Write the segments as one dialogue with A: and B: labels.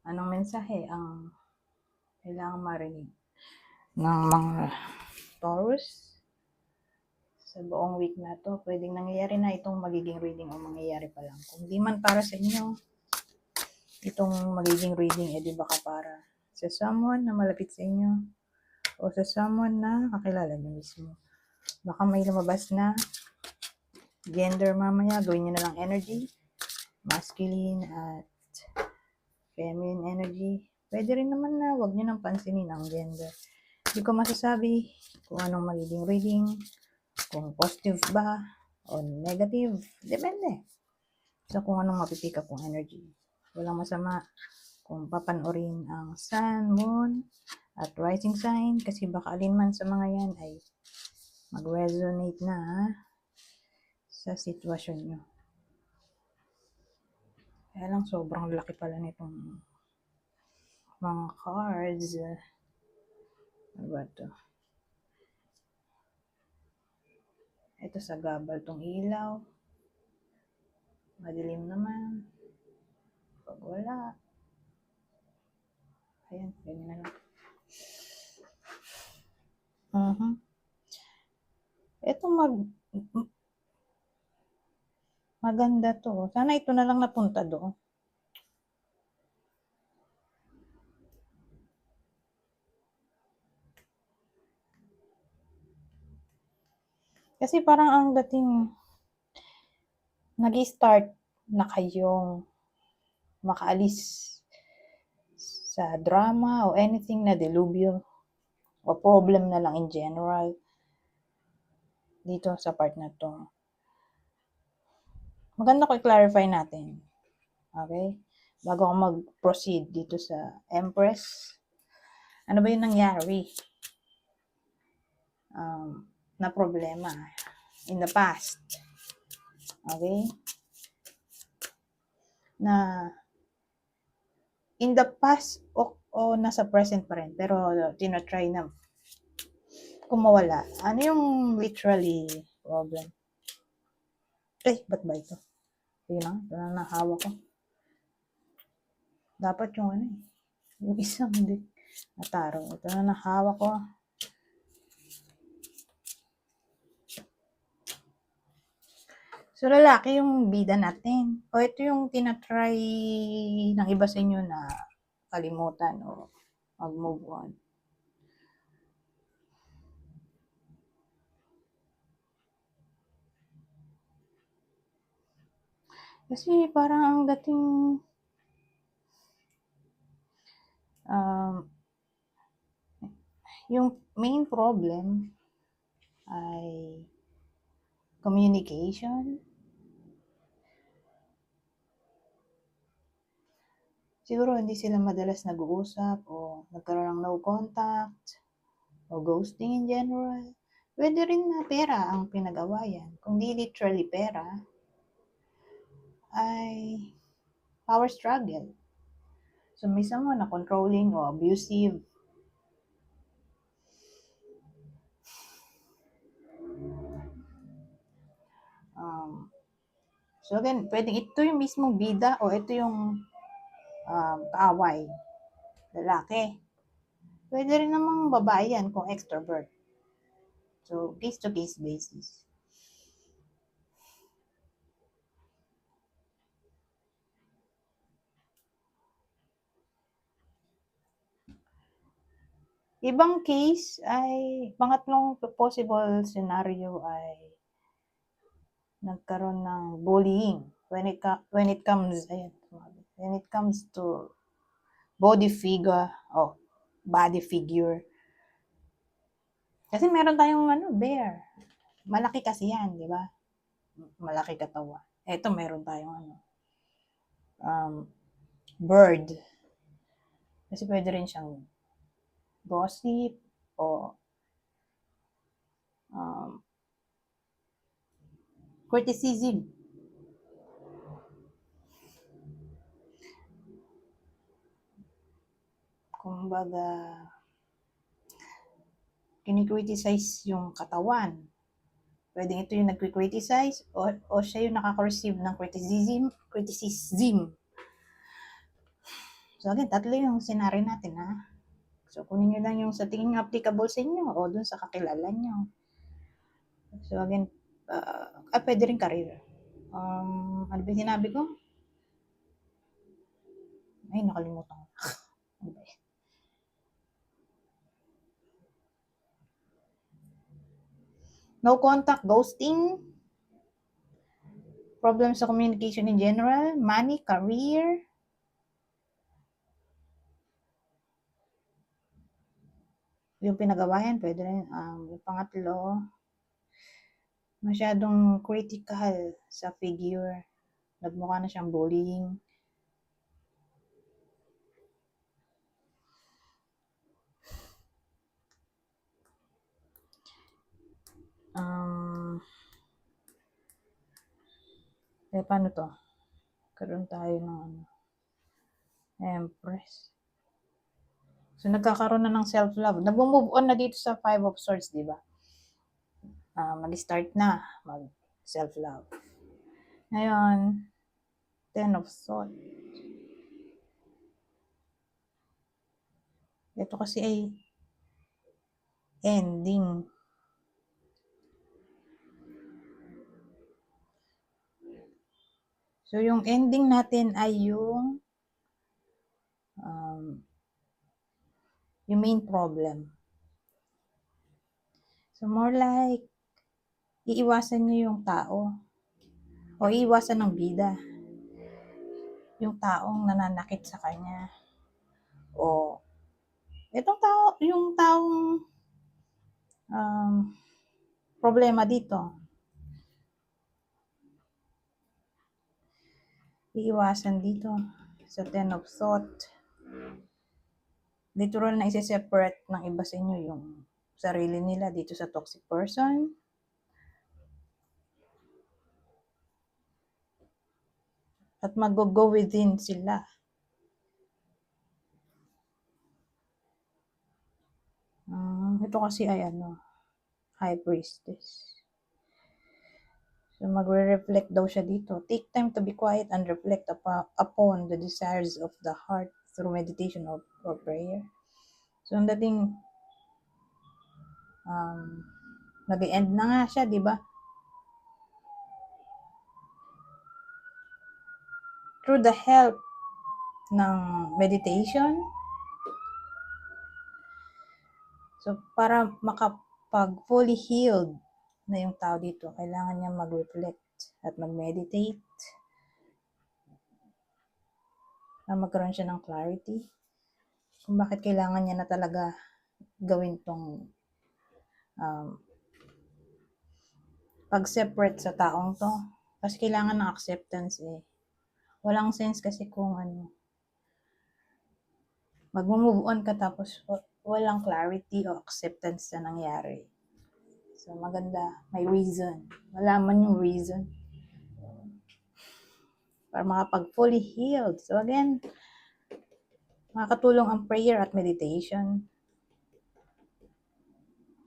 A: Anong mensahe ang kailangang marinig ng mga Taurus sa buong week na to? Pwedeng nangyayari na itong magiging reading o mangyayari pa lang. Kung di man para sa inyo, itong magiging reading, di baka para sa someone na malapit sa inyo o sa someone na kakilala nyo mismo. Baka may lumabas na gender mamaya, gawin nyo na lang energy, masculine at feminine energy. Pwede rin naman na wag nyo nang pansinin ang gender. Hindi ko masasabi kung anong magiging reading, kung positive ba o negative. Depende sa kung anong mapipick up kong energy. Walang masama kung papanoorin ang sun, moon, at rising sign kasi baka alinman sa mga yan ay mag-resonate na sa sitwasyon nyo. Kaya lang sobrang laki pala nitong mga cards. Ano ba ito? Ito sa gabal tong ilaw. Madilim naman. Pag wala. Ayan, ganyan na lang. Ito maganda to. Sana ito na lang napunta doon. Kasi parang ang dating nag-start na kayong makaalis sa drama o anything na delubyo o problem na lang in general dito sa part na to. Maganda ko i-clarify natin. Okay? Bago ako mag-proceed dito sa Empress. Ano ba yung nangyari? Na problema in the past. Okay? Na in the past o nasa present pa rin. Pero tinatry na kung mawala. Ano yung literally problem? Ba't ba ito? Yun lang, ito na nahawa ko. Dapat yung yung isang hindi nataro. Ito na nahawa ko. So, lalaki yung bida natin. O ito yung tinatry ng iba sa inyo na kalimutan o mag-move on. Kasi parang ang dating yung main problem ay communication. Siguro hindi sila madalas nag-uusap o nagkaroon ng no contact o ghosting in general. Pwede rin na pera ang pinag-awayan. Kung di literally pera, ay power struggle. So may someone na controlling o abusive. So again, pwedeng ito yung mismong bida o ito yung kaaway, lalaki. Pwede rin namang babae yan kung extrovert. So, case-to-case basis. Ibang case ay, pangatlong possible scenario ay nagkaroon ng bullying when it comes to body figure o body figure. Kasi meron tayong bear. Malaki kasi yan, di ba? Malaki katawan. Ito meron tayong bird. Kasi pwede rin siyang gossip o criticism. Kumbaga, kinikriticize yung katawan. Pwedeng ito yung nagkikriticize o siya yung nakaka-receive ng criticism. So again, tatlo yung scenario natin ha. So kunin nyo lang yung sa tingin nyo applicable sa inyo o dun sa kakilala nyo. So again, pwede rin career. Ano ba yung sinabi ko? Ay, nakalimutan ko. Ano ba yun? No contact, ghosting, problems sa communication in general, money, career, yung pinagawayan, pwede rin. Yung pangatlo, masyadong critical sa figure. Nagmukha na siyang bullying. Paano to? Karoon tayo ng Empress. So, nagkakaroon na ng self-love. Nag-move on na dito sa Five of Swords, di ba? Mag-start na mag-self-love. Ngayon, Ten of Swords. Ito kasi ay ending. So, yung ending natin ay yung main problem. So, more like, iiwasan nyo yung tao. O iiwasan ng bida. Yung taong nananakit sa kanya. O, itong tao, yung taong problema dito. Iiwasan dito sa Ten of Thought. Literal na isi-separate ng iba sa inyo yung sarili nila dito sa toxic person. At mag-go within sila. Ito kasi ay High Priestess. So magre-reflect daw siya dito. Take time to be quiet and reflect upon the desires of the heart through meditation or prayer. So ang dating nag-end na nga siya, di ba? Through the help ng meditation. So para makapag fully healed na yung tao dito, kailangan niya mag-reflect at mag-meditate na magkaroon siya ng clarity kung bakit kailangan niya na talaga gawin tong pag-separate sa taong to. Kasi kailangan ng acceptance eh. Walang sense kasi kung mag-move on ka tapos walang clarity o acceptance na nangyari. So maganda, may reason. Malaman yung reason para makapag fully healed. So again, makakatulong ang prayer at meditation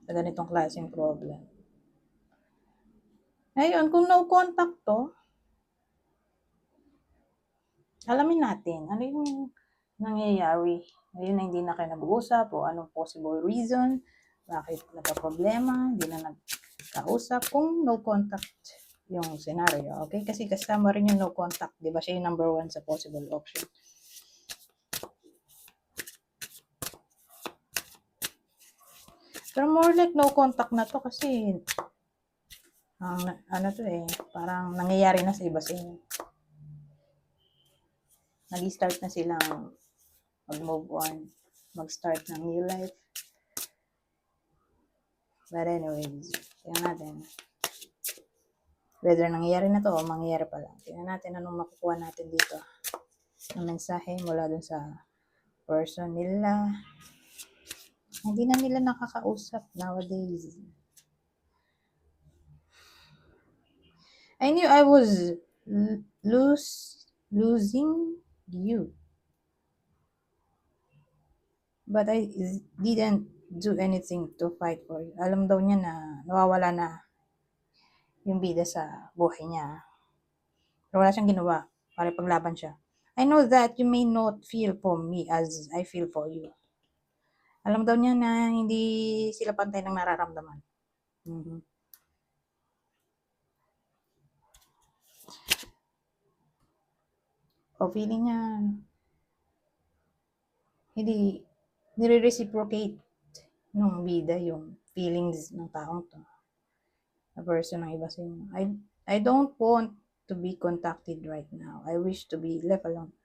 A: sa ganitong klaseng problem. Ngayon, kung no contact to, alamin natin ano yung nangyayari. Ngayon na hindi na kayo nag-uusap o anong possible reason, bakit nagka-problema, hindi na nagkausap, kung no contact yung scenario. Okay? Kasi kasama rin yung no contact. Di ba siya yung number 1 sa possible option. Pero more like no contact na to kasi parang nangyayari na sa iba sa inyo. Nag-start na silang mag-move on, mag-start ng new life. But anyways, tingnan natin. Whether nangyayari na to o mangyayari pa lang. Tingnan natin anong makukuha natin dito. Ang mensahe mula dun sa person nila. Hindi na nila nakakausap nowadays. I knew I was losing you. But I didn't do anything to fight for you. Alam daw niya na nawawala na yung bida sa buhay niya. Pero wala siyang ginawa para paglaban siya. I know that you may not feel for me as I feel for you. Alam daw niya na hindi sila pantay ng nararamdaman. Mhm. O feeling niya, hindi nire-reciprocate nung bida yung feelings ng taong to. A person ng iba sa inyo. I don't want to be contacted right now. I wish to be left alone.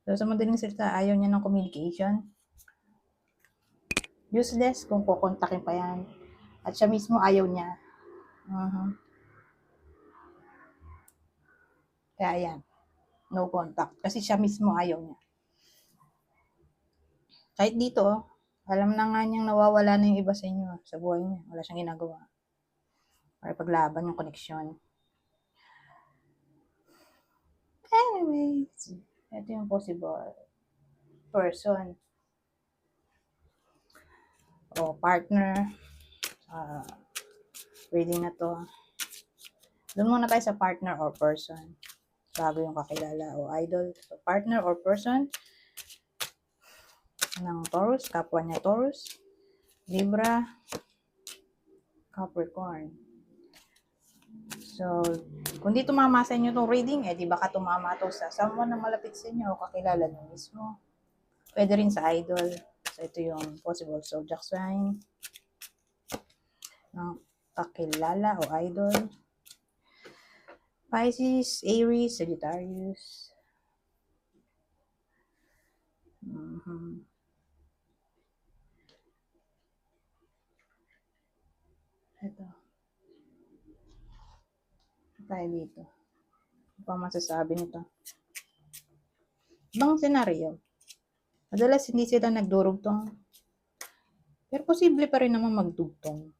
A: So, sa madaling salita, ayaw niya ng communication. Useless kung kukontakin pa yan. At siya mismo ayaw niya. Kaya yan, no contact. Kasi siya mismo ayaw niya. Kahit dito, alam na nga niyang nawawala na yung iba sa inyo, sa buhay niya. Wala siyang ginagawa. Para paglaban yung koneksyon. Anyways, ito yung possible person o partner. Reading na to. Doon muna tayo sa partner or person. Bago yung kakilala o idol. So, partner or person ng Taurus, kapwa niya Taurus, Libra, Capricorn. So, kung di tumama sa inyo itong reading, di baka tumama to sa someone na malapit sa inyo o kakilala nyo mismo. Pwede rin sa idol. So, ito yung possible zodiac sign ng kakilala o idol. Pisces, Aries, Sagittarius. Ito. Tayo dito. Ano pa masasabi nito? Ibang senaryo. Madalas hindi sila nagdurugtong. Pero posible pa rin naman magdugtong.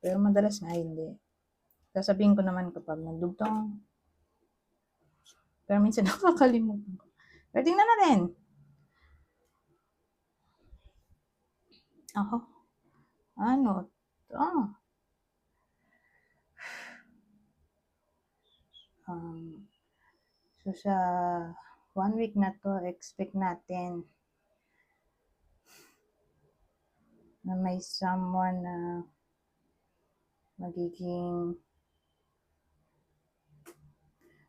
A: Pero madalas nga hindi. Sasabihin ko naman kapag nagdugtong. Pero minsan nakakalimutan ko. Pero tingnan natin. Ako. Ano? So sa 1 week na to, expect natin na may someone na magiging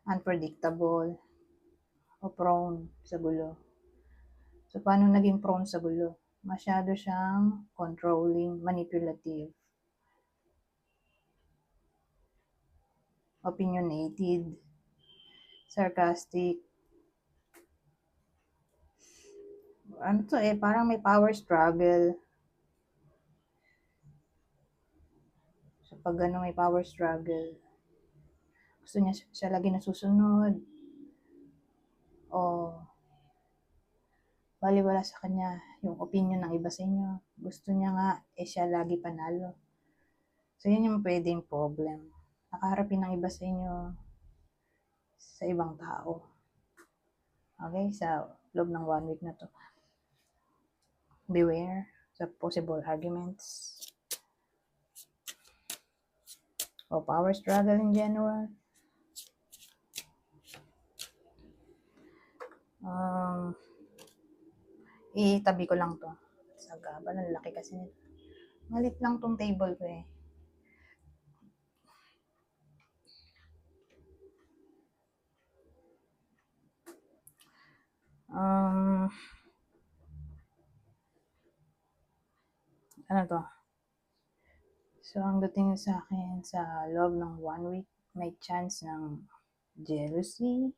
A: unpredictable o prone sa gulo. So, paano naging prone sa gulo? Masyado siyang controlling, manipulative, opinionated, sarcastic. Ano to parang may power struggle. So, pag may power struggle, gusto niya siya lagi nasusunod. O baliwala sa kanya yung opinion ng iba sa inyo. Gusto niya nga, siya lagi panalo. So, yun yung pwedeng problem. Nakaharapin ng iba sa inyo sa ibang tao. Okay? Sa loob ng 1 week na to. Beware sa possible arguments o power struggle in general. Itabi ko lang to. Sagaba, ang laki kasi nito. Malit lang tong table ko ano to? So, ang dating sa akin, sa loob ng 1 week, may chance ng jealousy.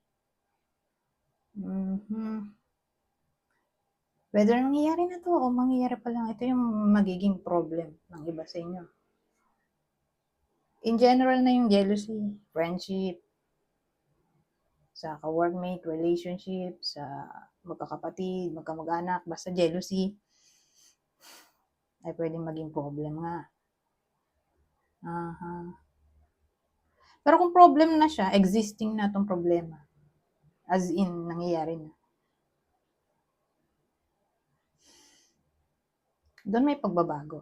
A: Whether nangyayari na to o mangyayari pa lang, ito yung magiging problem ng iba sa inyo. In general na yung jealousy, friendship, sa ka-workmate, relationship, sa magkakapatid, magkamag-anak, basta jealousy, ay pwedeng maging problem nga. Pero kung problem na siya, existing na tong problema. As in, nangyayari na. Doon may pagbabago.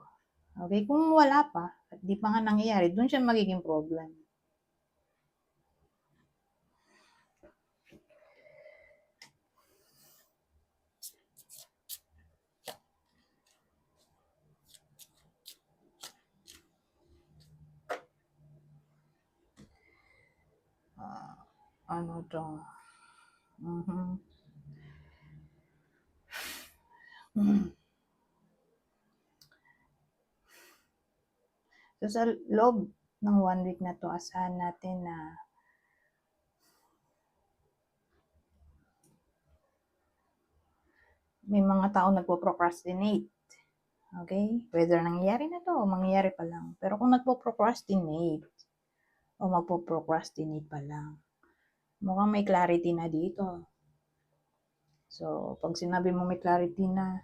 A: Okay? Kung wala pa, at di pa nga nangyayari, doon siya magiging problem. Ano to? Mhm. So, sa loob ng 1 week na to, asahan natin na may mga tao nagpo-procrastinate. Okay? Whether nangyayari na to o mangyayari pa lang. Pero kung nagpo-procrastinate o magpo-procrastinate pa lang, mukhang may clarity na dito. So, pag sinabi mo may clarity na,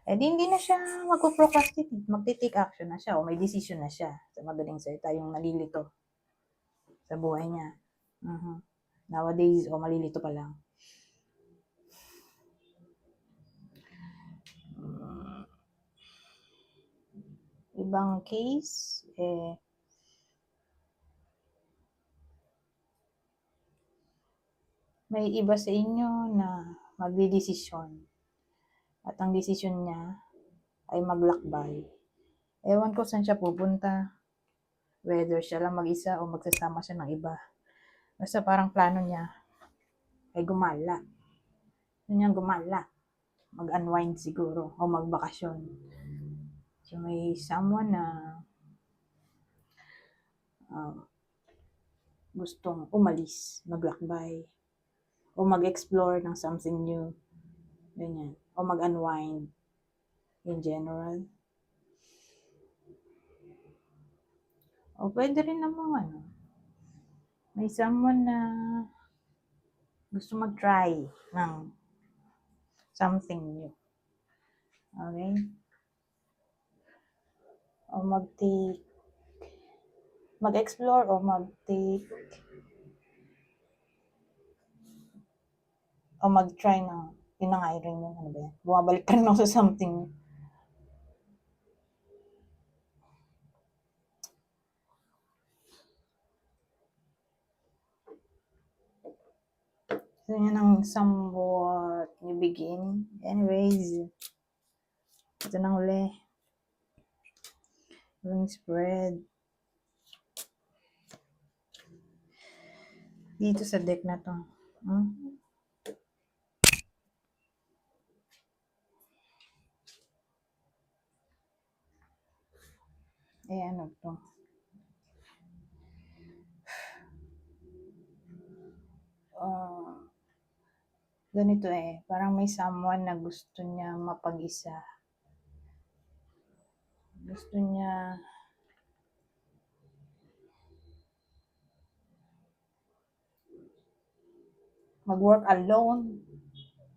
A: hindi na siya magpo-procrastinate. Magti-take action na siya o may decision na siya. Sa madaling salita, yung nalilito sa buhay niya. Nowadays, malilito pa lang. Ibang case, may iba sa inyo na magdidesisyon. At ang desisyon niya ay maglakbay. Ewan ko saan siya pupunta. Whether siya lang mag-isa o magsasama siya ng iba. Basta parang plano niya ay gumala. Gusto niya gumala. Mag-unwind siguro o magbakasyon. So may someone na gustong umalis, maglakbay, o mag-explore ng something new. Ganyan. O mag-unwind in general. O pwede rin namang may someone na gusto mag-try ng something new. Okay? O mag-explore o mag-try ng, yun na nga rin yung, bumabalik ka rin ako sa something. So, yun ang somewhat new begin. Anyways, ito na uli. Yung spread. Dito sa deck na to. Ano to? Ganito parang may someone na gusto niya mapag-isa. Gusto niya mag-work alone.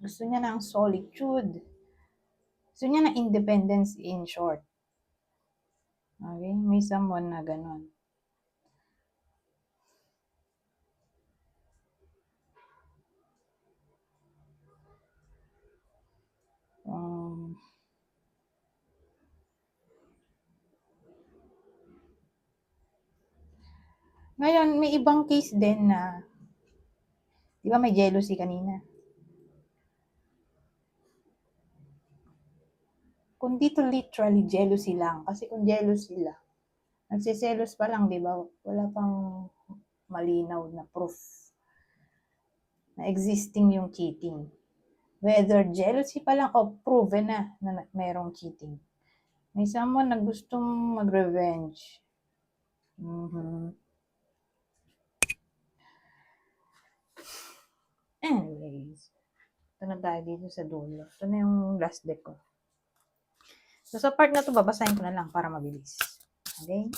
A: Gusto niya ng solitude. Gusto niya ng independence in short. Okay? May someone na ganon. Ngayon, may ibang case din na, di ba may jealousy kanina? Kung dito literally jealousy lang, kasi kung jealousy lang, nagsiselos pa lang, di ba? Wala pang malinaw na proof na existing yung cheating. Whether jealousy pa lang o proven na merong cheating. May someone na gustong mag-revenge. Anyways, ito na tayo dito sa dulo. Ito na yung last deck ko. So, sa part na to, babasahin ko na lang para mabilis. Okay?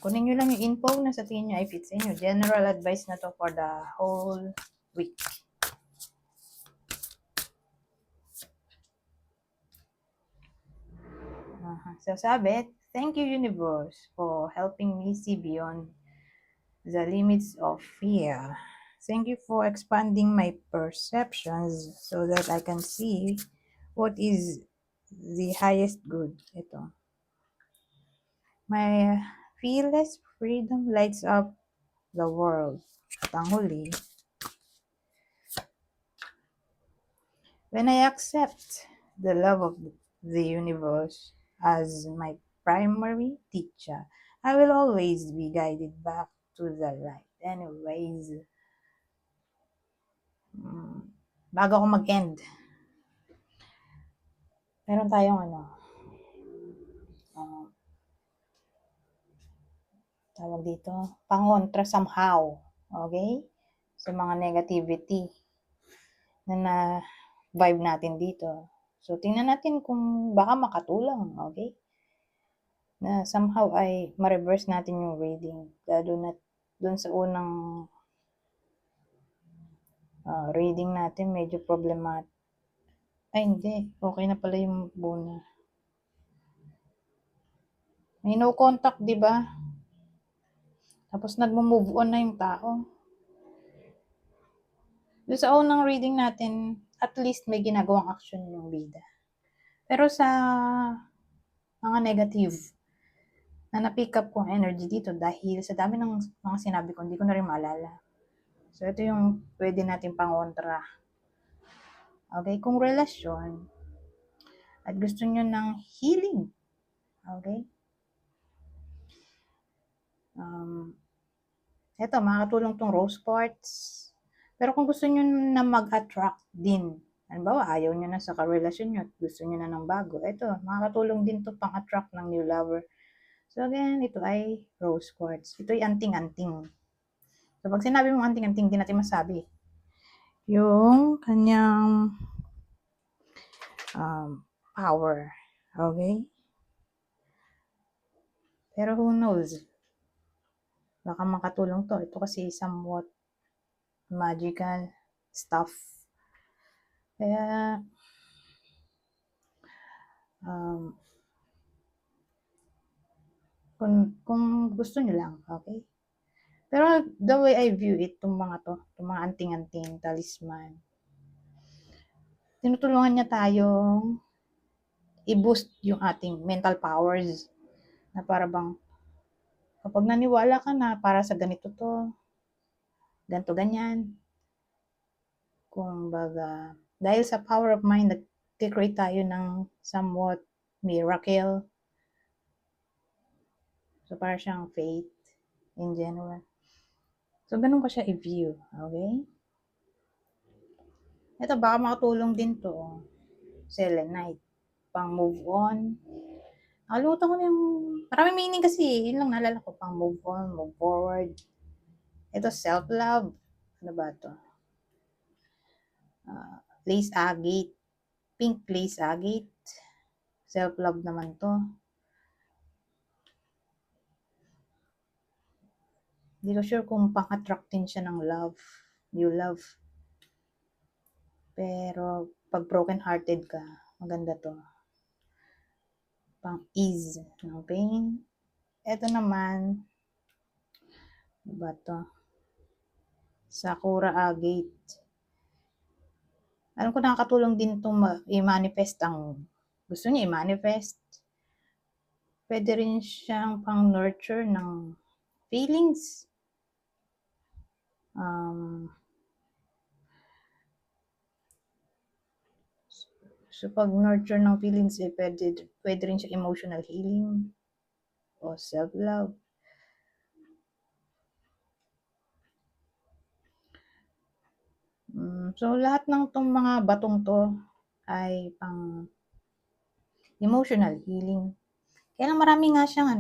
A: Kunin nyo lang yung info na sa tingin nyo ay fit sa inyo. General advice na to for the whole week. So, sabi, thank you, universe, for helping me see beyond the limits of fear. Thank you for expanding my perceptions so that I can see what is the highest good. Ito. My fearless freedom lights up the world. At ang huli, when I accept the love of the universe as my primary teacher, I will always be guided back to the light. anyways, bago ako mag-end, meron tayong tawag dito, pangontra somehow, okay? Sa mga negativity na vibe natin dito. So, tingnan natin kung baka makatulong, okay? Na somehow ay ma-reverse natin yung reading. Lalo na dun sa unang reading natin, medyo problematic. Ay, hindi. Okay na pala yung buna. May no contact, di ba? Tapos nagmo-move on na yung tao. Doon sa unang reading natin, at least may ginagawang action yung bida. Pero sa mga negative, na na-pick up kong energy dito dahil sa dami ng mga sinabi ko, hindi ko na rin maalala. So, ito yung pwede natin pangontra. Okay, kung relasyon, at gusto nyo ng healing, okay? Ito, makakatulong tong rose quartz. Pero kung gusto nyo na mag-attract din, halimbawa, ayaw nyo na sa karelasyon nyo at gusto nyo na ng bago, ito, makakatulong din to pang-attract ng new lover. So again, ito ay rose quartz. Ito ay anting-anting. So pag sinabi mo anting-anting, di natin masabi yung kanyang power. Okay? Pero who knows? Baka makatulong to. Ito kasi somewhat magical stuff. Kaya, kung gusto nyo lang, okay? Pero the way I view it, itong mga anting-anting, talisman, tinutulungan niya tayong i-boost yung ating mental powers na para bang kapag naniwala ka na para sa ganito to, ganito ganyan, kung baga, dahil sa power of mind, nag-create tayo ng somewhat miracle. So, para siyang faith in general. So, ganun ko siya i-view. Okay? Ito, baka makatulong din to. Selenite. Pang move on. Nakalimutan ko na yung... Maraming meaning kasi. Yun lang naalala ko. Pang move on, move forward. Ito, self-love. Ano ba to? Lace agate. Pink lace agate. Self-love naman to. Hindi ko sure kung pang-attract din siya ng love. New love. Pero, pag broken-hearted ka, maganda to. Pang ease ng pain. Ito naman, ba to? Sakura agate. Alam ko nakakatulong din itong i-manifest ang gusto niya i-manifest. Pwede rin siyang pang-nurture ng feelings. So, pag nurture ng feelings, pwede rin siya emotional healing o self-love. So, lahat ng itong mga batong to ay pang emotional healing. Kaya lang marami nga siyang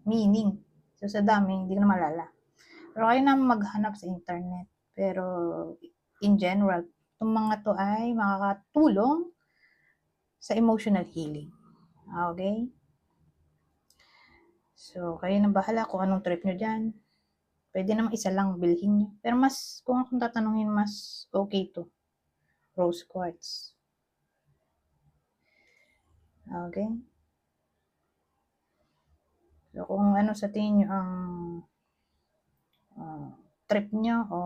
A: meaning. So, sa dami, hindi ko na malala. Pero kayo na maghanap sa internet. Pero, in general, itong mga to ay makakatulong sa emotional healing. Okay? So, kayo na bahala kung anong trip nyo dyan. Pwede naman isa lang bilhin nyo. Pero kung akong tatanungin, mas okay to. Rose quartz. Okay? So, kung ano sa tingin nyo ang trip nyo o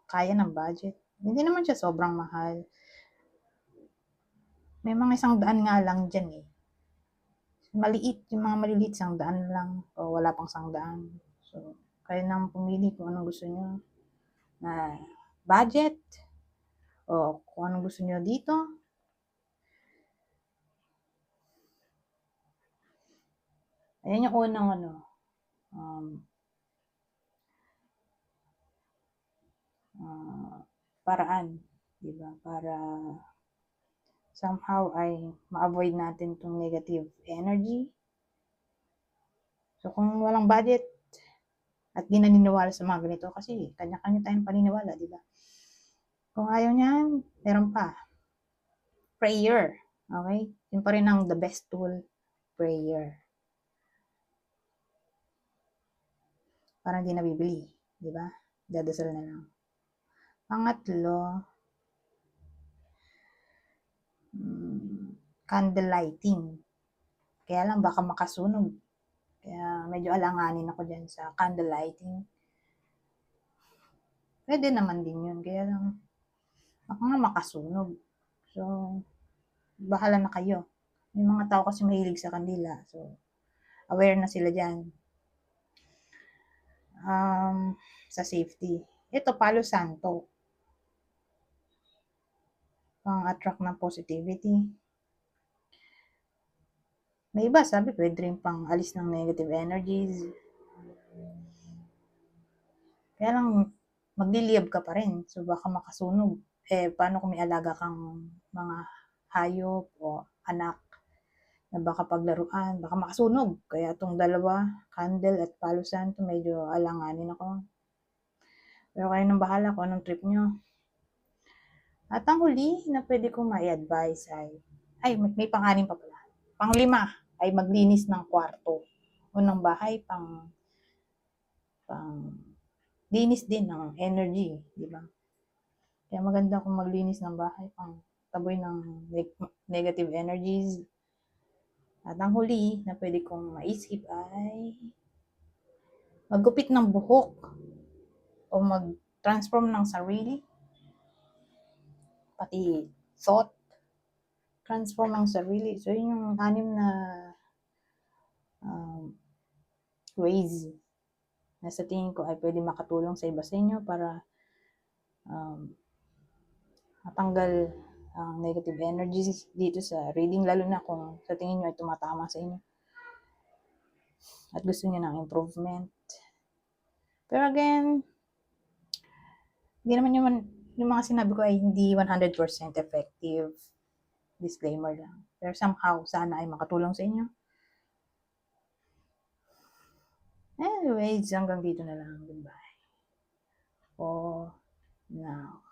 A: kaya ng budget, hindi naman siya sobrang mahal. May mga 100 nga lang dyan eh. Maliit, yung mga maliliit, 100 lang o wala pang 100. So, kayo nang pumili kung anong gusto nyo na budget o kung anong gusto nyo dito. Ayan yung unang paraan, di ba? Para somehow ay ma-avoid natin itong negative energy. So, kung walang budget at di naniniwala sa mga ganito, kasi kanya-kanya tayong paniniwala, di ba? Kung ayaw niyan, meron pa. Prayer. Okay? Yun pa rin ang the best tool, prayer. Parang di nabibili, di ba? Dadasal na lang. Pangatlo, candle lighting. Kaya lang baka makasunog. Kaya medyo alanganin ako dyan sa candle lighting. Pwede naman din yun. Kaya lang, baka nga makasunog. So, bahala na kayo. May mga tao kasi mahilig sa kandila. So, aware na sila dyan. Sa safety. Ito, Palo Santo. Pang-attract ng positivity. May iba, sabi, pwede rin pang alis ng negative energies. Kaya lang, magliliyab ka pa rin. So, baka makasunog. Paano kung may alaga kang mga hayop o anak na baka paglaruan, baka makasunog. Kaya itong dalawa, candle at Palo Santo, medyo alanganin ako. Pero kayo nang bahala kung anong trip nyo. At ang huli na pwede kong ma-advise ay may pang-anim pa pala. Pang-5 ay maglinis ng kwarto o ng bahay, pang linis din ng energy, di ba? Kaya maganda kung maglinis ng bahay, pang taboy ng negative energies. At ang huli na pwede kong maisip ay maggupit ng buhok o mag-transform ng sarili, pati thought, transform ng sarili. So, yun yung 6 na ways na sa tingin ko ay pwede makatulong sa iba sa inyo para matanggal ang negative energies dito sa reading, lalo na kung sa tingin nyo ay tumatama sa inyo at gusto nyo ng improvement. Pero again, hindi naman yung mga sinabi ko ay hindi 100% effective. Disclaimer lang. Pero somehow, sana ay makatulong sa inyo. Anyways, hanggang dito na lang. Goodbye. For now.